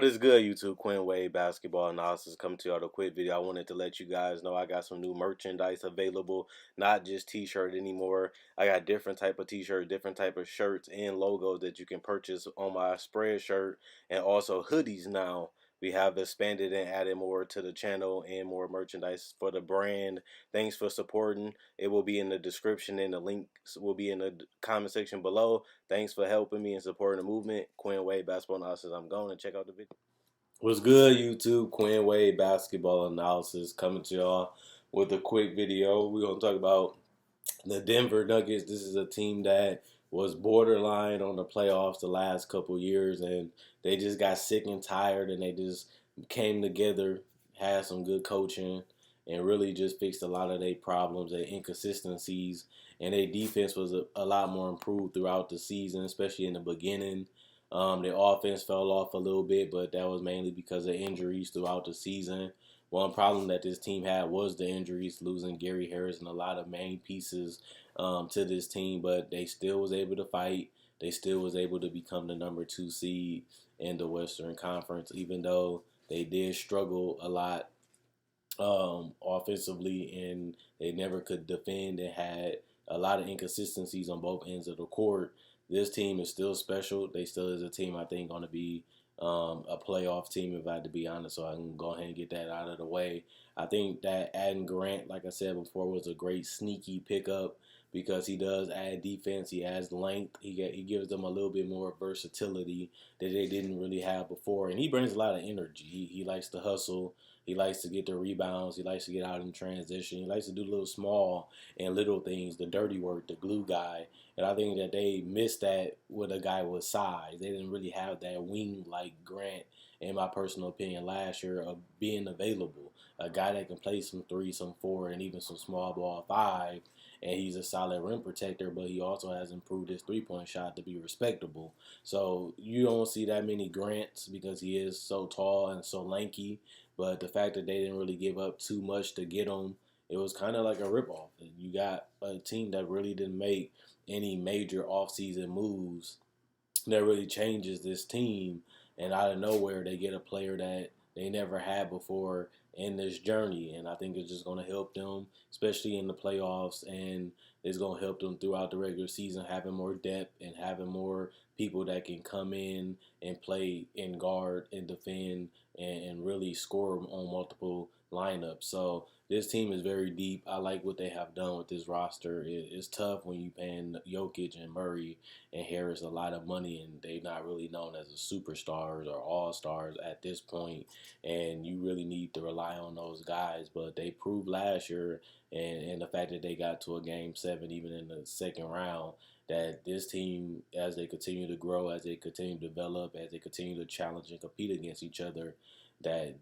is good, YouTube? Quinn Wade Basketball Analysis coming to y'all with a quick video. I wanted to let you guys know I got some new merchandise available, not just t-shirt anymore. I got different type of t-shirt, different type of shirts and logos that you can purchase on my spread shirt, and also hoodies now. We have expanded and added more to the channel and more merchandise for the brand. Thanks for supporting. It will be in the description and the links will be in the comment section below. Thanks for helping me and supporting the movement. Quinn Wade Basketball Analysis. I'm going to check out the video. What's good, YouTube? Quinn Wade Basketball Analysis coming to y'all with a quick video. We're going to talk about the Denver Nuggets. This is a team that was borderline on the playoffs the last couple years, and they just got sick and tired, and they just came together, had some good coaching, and really just fixed a lot of their problems, their inconsistencies, and their defense was a lot more improved throughout the season, especially in the beginning. Their offense fell off a little bit, but that was mainly because of injuries throughout the season. One problem that this team had was the injuries, losing Gary Harris and a lot of main pieces to this team, but they still was able to fight. They still was able to become the number 2 seed in the Western Conference, even though they did struggle a lot offensively, and they never could defend. They had a lot of inconsistencies on both ends of the court. This team is still special. They still is a team I think going to be a playoff team, if I had to be honest. So I can go ahead and get that out of the way. I think that adding Grant, like I said before, was a great sneaky pickup because he does add defense. He adds length. He gives them a little bit more versatility that they didn't really have before, and he brings a lot of energy. He likes to hustle. He likes to get the rebounds. He likes to get out in transition. He likes to do little small and little things, the dirty work, the glue guy. And I think that they missed that with a guy with size. They didn't really have that wing like Grant, in my personal opinion, last year of being available. A guy that can play some 3, some 4, and even some small ball 5. And he's a solid rim protector, but he also has improved his 3-point shot to be respectable. So you don't see that many Grants because he is so tall and so lanky. But the fact that they didn't really give up too much to get him, it was kind of like a ripoff. You got a team that really didn't make any major offseason moves that really changes this team, and out of nowhere they get a player that they never had before in this journey, and I think it's just going to help them, especially in the playoffs, and it's going to help them throughout the regular season, having more depth and having more people that can come in and play and guard and defend and really score on multiple lineups. So this team is very deep. I like what they have done with this roster. It's tough when you paying Jokic and Murray and Harris a lot of money, and they're not really known as the superstars or all-stars at this point, and you really need to rely on those guys. But they proved last year, and the fact that they got to a Game 7 even in the second round, that this team, as they continue to grow, as they continue to develop, as they continue to challenge and compete against each other, that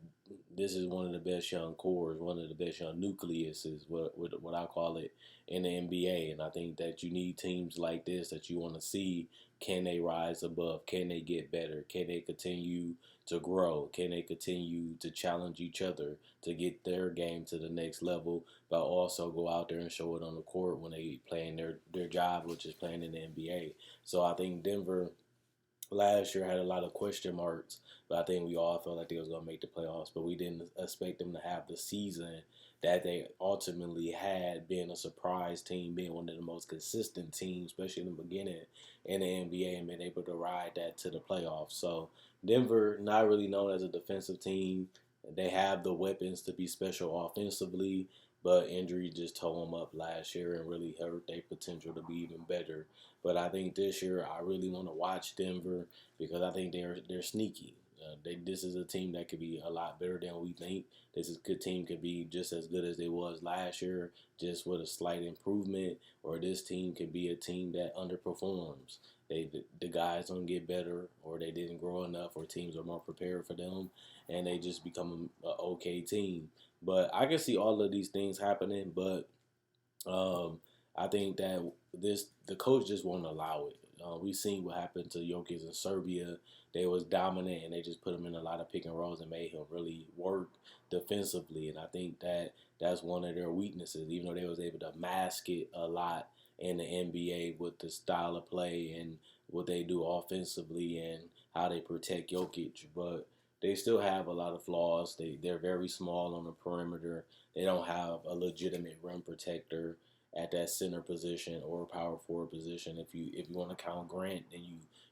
this is one of the best young cores, one of the best young nucleuses, what I call it, in the NBA. And I think that you need teams like this that you want to see. Can they rise above? Can they get better? Can they continue to grow? Can they continue to challenge each other to get their game to the next level, but also go out there and show it on the court when they playing their job, which is playing in the NBA. So I think Denver last year had a lot of question marks, but I think we all felt like they was gonna make the playoffs, but we didn't expect them to have the season that they ultimately had, being a surprise team, being one of the most consistent teams, especially in the beginning in the NBA, and being able to ride that to the playoffs. So Denver, not really known as a defensive team. They have the weapons to be special offensively, but injury just tore them up last year and really hurt their potential to be even better. But I think this year I really want to watch Denver because I think they're sneaky. This is a team that could be a lot better than we think. This is a good team could be just as good as they was last year, just with a slight improvement. Or this team could be a team that underperforms. The guys don't get better, or they didn't grow enough, or teams are more prepared for them, and they just become an okay team. But I can see all of these things happening, but um, I think that the coach just won't allow it. We've seen what happened to Jokic in Serbia. They was dominant, and they just put him in a lot of pick and rolls and made him really work defensively. And I think that that's one of their weaknesses. Even though they was able to mask it a lot in the NBA with the style of play and what they do offensively and how they protect Jokic, but they still have a lot of flaws. They're very small on the perimeter. They don't have a legitimate rim protector at that center position or power forward position. If you want to count Grant, then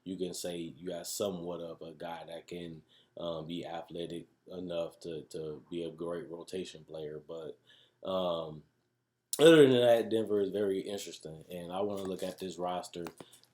you can say you have somewhat of a guy that can be athletic enough to be a great rotation player. But other than that, Denver is very interesting, and I want to look at this roster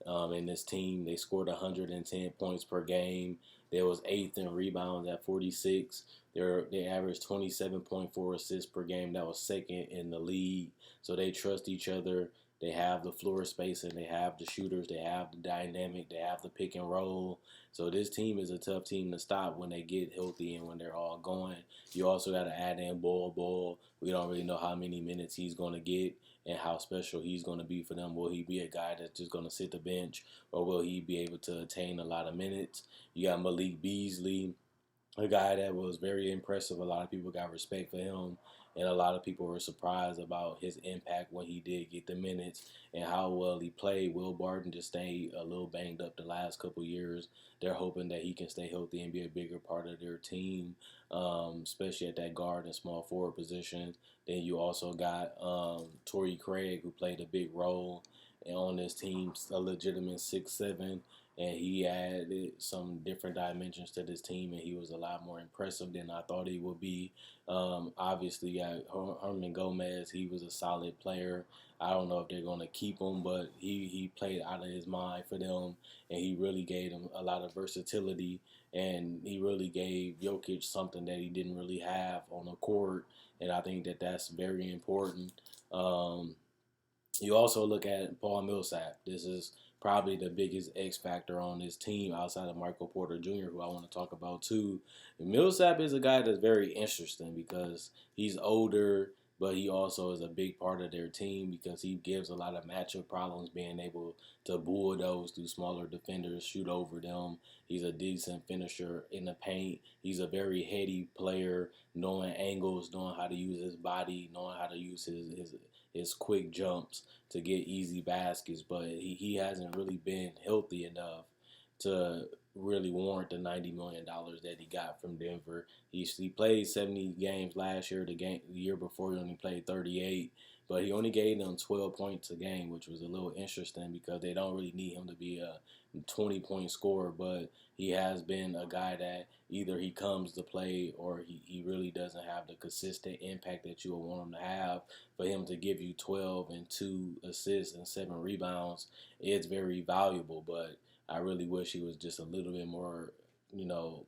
and this team. They scored 110 points per game. They was eighth in rebounds at 46. They averaged 27.4 assists per game. That was second in the league. So they trust each other. They have the floor spacing. They have the shooters. They have the dynamic. They have the pick and roll. So this team is a tough team to stop when they get healthy and when they're all going. You also got to add in Bol. We don't really know how many minutes he's going to get and how special he's going to be for them. Will he be a guy that's just going to sit the bench, or will he be able to attain a lot of minutes? You got Malik Beasley, a guy that was very impressive. A lot of people got respect for him, and a lot of people were surprised about his impact when he did get the minutes and how well he played. Will Barton just stayed a little banged up the last couple years. They're hoping that he can stay healthy and be a bigger part of their team, especially at that guard and small forward position. Then you also got Torrey Craig, who played a big role on this team, a legitimate 6'7", and he added some different dimensions to this team, and he was a lot more impressive than I thought he would be. Obviously, Herman Gomez. He was a solid player. I don't know if they're going to keep him, but he played out of his mind for them, and he really gave them a lot of versatility, and he really gave Jokic something that he didn't really have on the court, and I think that that's very important. Um, you also look at Paul Millsap. This is probably the biggest X factor on this team outside of Michael Porter Jr., who I want to talk about too. Millsap is a guy that's very interesting because he's older, but he also is a big part of their team because he gives a lot of matchup problems, being able to bulldoze through smaller defenders, shoot over them. He's a decent finisher in the paint. He's a very heady player, knowing angles, knowing how to use his body, knowing how to use his quick jumps to get easy baskets, but he hasn't really been healthy enough to really warrant the $90 million that he got from Denver. He played 70 games last year. The year before he only played 38, but he only gave them 12 points a game, which was a little interesting because they don't really need him to be a 20-point scorer, but he has been a guy that either he comes to play or he really doesn't have the consistent impact that you would want him to have. For him to give you 12 and 2 assists and 7 rebounds, it's very valuable, but I really wish he was just a little bit more, you know,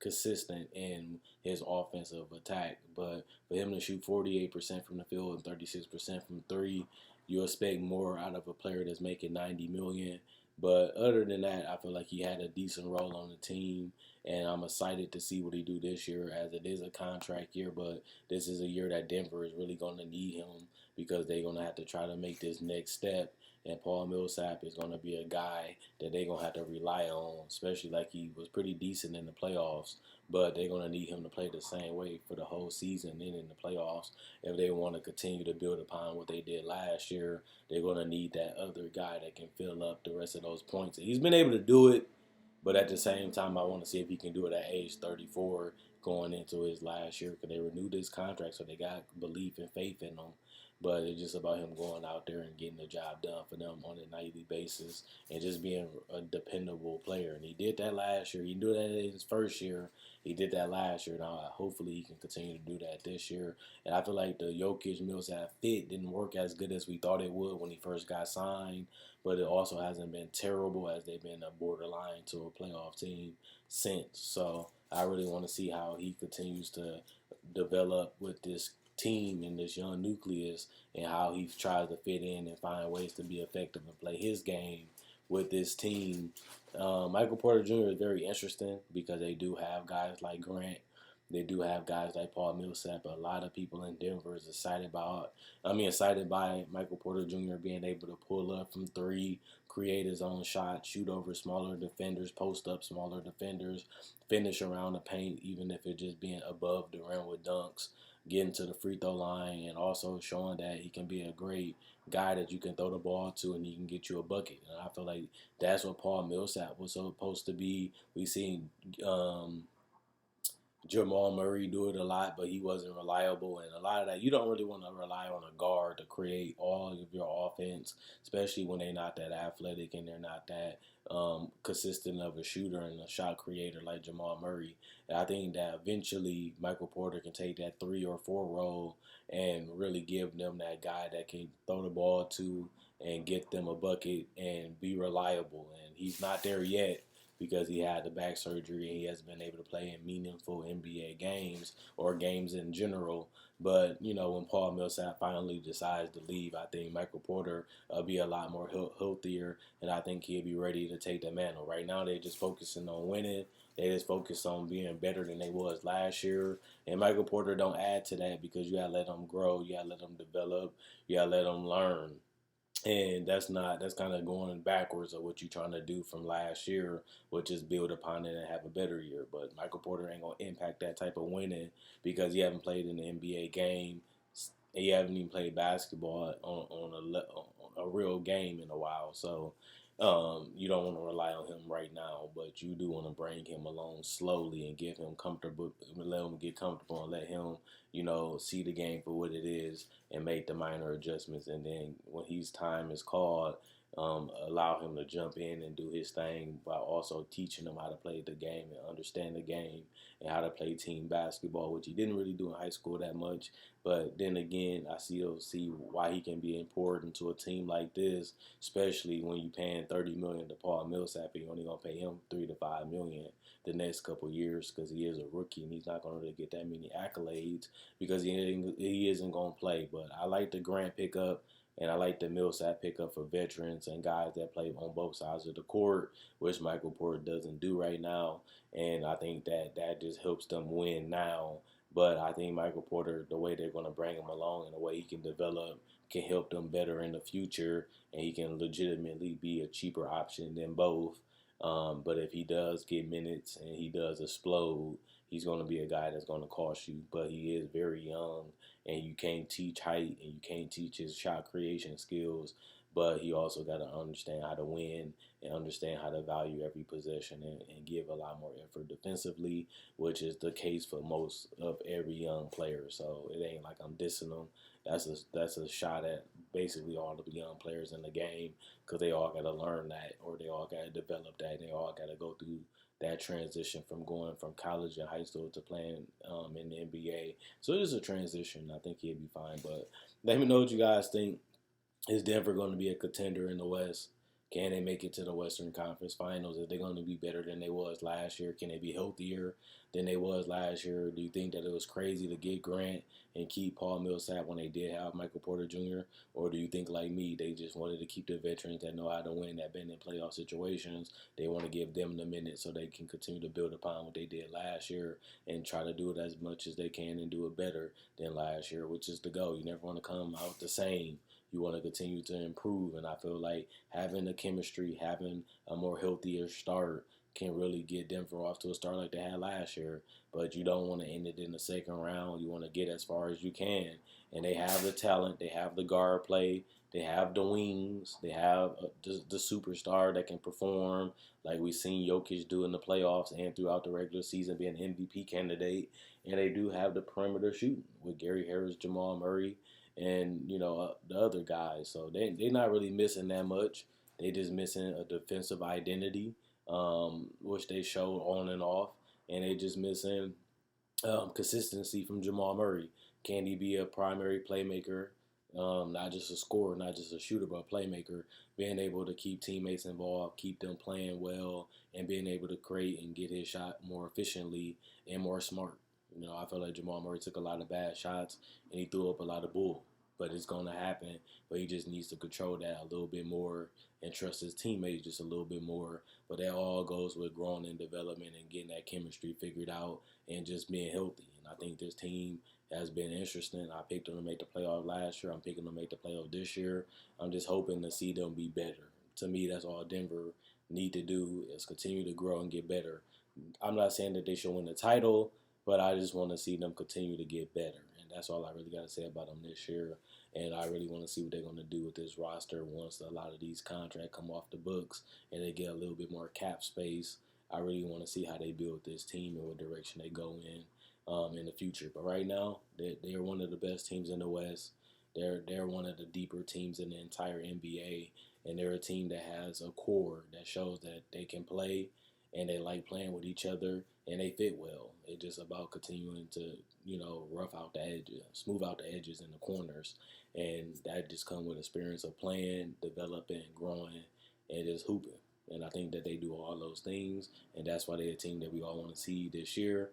consistent in his offensive attack. But for him to shoot 48% from the field and 36% from three, you expect more out of a player that's making $90 million. But other than that, I feel like he had a decent role on the team, and I'm excited to see what he do this year, as it is a contract year. But this is a year that Denver is really going to need him because they're going to have to try to make this next step. And Paul Millsap is going to be a guy that they're going to have to rely on, especially like he was pretty decent in the playoffs. But they're going to need him to play the same way for the whole season and in the playoffs. If they want to continue to build upon what they did last year, they're going to need that other guy that can fill up the rest of those points. And he's been able to do it, but at the same time, I want to see if he can do it at age 34 going into his last year because they renewed his contract, so they got belief and faith in him. But it's just about him going out there and getting the job done for them on a nightly basis and just being a dependable player. And he did that last year. He did that in his first year. He did that last year. Now, hopefully, he can continue to do that this year. And I feel like the Jokic Millsap fit didn't work as good as we thought it would when he first got signed. But it also hasn't been terrible as they've been a borderline to a playoff team since. So I really want to see how he continues to develop with this team and this young nucleus and how he tries to fit in and find ways to be effective and play his game with this team. Michael Porter Jr. is very interesting because they do have guys like Grant. They do have guys like Paul Millsap. A lot of people in Denver is excited by Michael Porter Jr. being able to pull up from three, create his own shot, shoot over smaller defenders, post up smaller defenders, finish around the paint, even if it's just being above the rim with dunks, getting to the free throw line, and also showing that he can be a great guy that you can throw the ball to and he can get you a bucket. And I feel like that's what Paul Millsap was supposed to be. We seen Jamal Murray do it a lot, but he wasn't reliable. And a lot of that, you don't really want to rely on a guard to create all of your offense, especially when they're not that athletic and they're not that consistent of a shooter and a shot creator like Jamal Murray. And I think that eventually Michael Porter can take that 3 or 4 role and really give them that guy that can throw the ball to and get them a bucket and be reliable. And he's not there yet because he had the back surgery and he hasn't been able to play in meaningful NBA games or games in general. But, when Paul Millsap finally decides to leave, I think Michael Porter will be a lot more healthier, and I think he'll be ready to take the mantle. Right now, they're just focusing on winning. They just focus on being better than they was last year. And Michael Porter don't add to that because you got to let them grow. You got to let them develop. You got to let them learn. And that's kind of going backwards of what you're trying to do from last year, which is build upon it and have a better year. But Michael Porter ain't gonna impact that type of winning because he haven't played in the NBA game. He haven't even played basketball on a real game in a while. So you don't want to rely on him right now, but you do want to bring him along slowly and give him comfortable, let him get comfortable, and let him, see the game for what it is and make the minor adjustments. And then when his time is called, allow him to jump in and do his thing while also teaching him how to play the game and understand the game and how to play team basketball, which he didn't really do in high school that much. But then again, I still see why he can be important to a team like this, especially when you're paying $30 million to Paul Millsap. You're only gonna pay him $3 to $5 million the next couple of years because he is a rookie and he's not gonna really get that many accolades because he isn't gonna play. But I like the Grant pickup. And I like the Millsap pickup for veterans and guys that play on both sides of the court, which Michael Porter doesn't do right now. And I think that just helps them win now. But I think Michael Porter, the way they're going to bring him along and the way he can develop, can help them better in the future. And he can legitimately be a cheaper option than both. But if he does get minutes and he does explode, he's going to be a guy that's going to cost you. But he is very young, and you can't teach height and you can't teach his shot creation skills. But he also got to understand how to win and understand how to value every possession and give a lot more effort defensively, which is the case for most of every young player. So it ain't like I'm dissing them. That's a shot at basically all of the young players in the game because they all got to learn that or they all got to develop that. They all got to go through that transition from going from college and high school to playing in the NBA. So it is a transition. I think he'll be fine. But let me know what you guys think. Is Denver going to be a contender in the West? Can they make it to the Western Conference Finals? Are they going to be better than they was last year? Can they be healthier than they was last year? Do you think that it was crazy to get Grant and keep Paul Millsap when they did have Michael Porter Jr.? Or do you think, like me, they just wanted to keep the veterans that know how to win, that been in playoff situations? They want to give them the minutes so they can continue to build upon what they did last year and try to do it as much as they can and do it better than last year, which is the goal. You never want to come out the same. You want to continue to improve, and I feel like having the chemistry, having a more healthier start can really get Denver off to a start like they had last year. But you don't want to end it in the second round. You want to get as far as you can, and they have the talent, they have the guard play, they have the wings, they have the superstar that can perform like we've seen Jokic do in the playoffs and throughout the regular season, be an MVP candidate. And they do have the perimeter shooting with Gary Harris, Jamal Murray, and the other guys. So they're not really missing that much. They just missing a defensive identity, which they showed on and off, and they just missing consistency from Jamal Murray. Can he be a primary playmaker? Not just a scorer, not just a shooter, but a playmaker, being able to keep teammates involved, keep them playing well, and being able to create and get his shot more efficiently and more smart. I feel like Jamal Murray took a lot of bad shots and he threw up a lot of bull. But it's going to happen. But he just needs to control that a little bit more and trust his teammates just a little bit more. But that all goes with growing and development and getting that chemistry figured out and just being healthy. And I think this team has been interesting. I picked them to make the playoff last year. I'm picking them to make the playoff this year. I'm just hoping to see them be better. To me, that's all Denver need to do is continue to grow and get better. I'm not saying that they should win the title, but I just want to see them continue to get better. And that's all I really got to say about them this year. And I really want to see what they're going to do with this roster once a lot of these contracts come off the books and they get a little bit more cap space. I really want to see how they build this team and what direction they go in the future. But right now, they're one of the best teams in the West. They're one of the deeper teams in the entire NBA, and they're a team that has a core that shows that they can play and they like playing with each other and they fit well. It's just about continuing to rough out the edges, smooth out the edges and the corners, and that just comes with experience of playing, developing, growing, and just hooping. And I think that they do all those things, and that's why they're a team that we all want to see this year.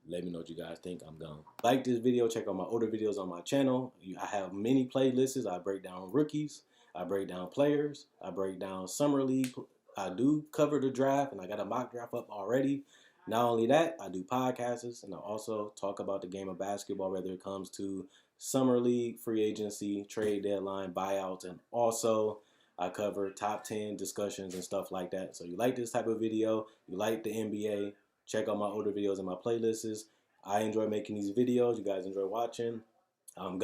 Let me know what you guys think. I'm gone. Like this video, check out my older videos on my channel. I have many playlists. I break down rookies, I break down players, I break down summer league. I do cover the draft, and I got a mock draft up already. Not only that, I do podcasts, and I also talk about the game of basketball, whether it comes to summer league, free agency, trade deadline, buyouts, and also I cover top 10 discussions and stuff like that. So you like this type of video, you like the NBA, check out my older videos and my playlists. I enjoy making these videos. You guys enjoy watching.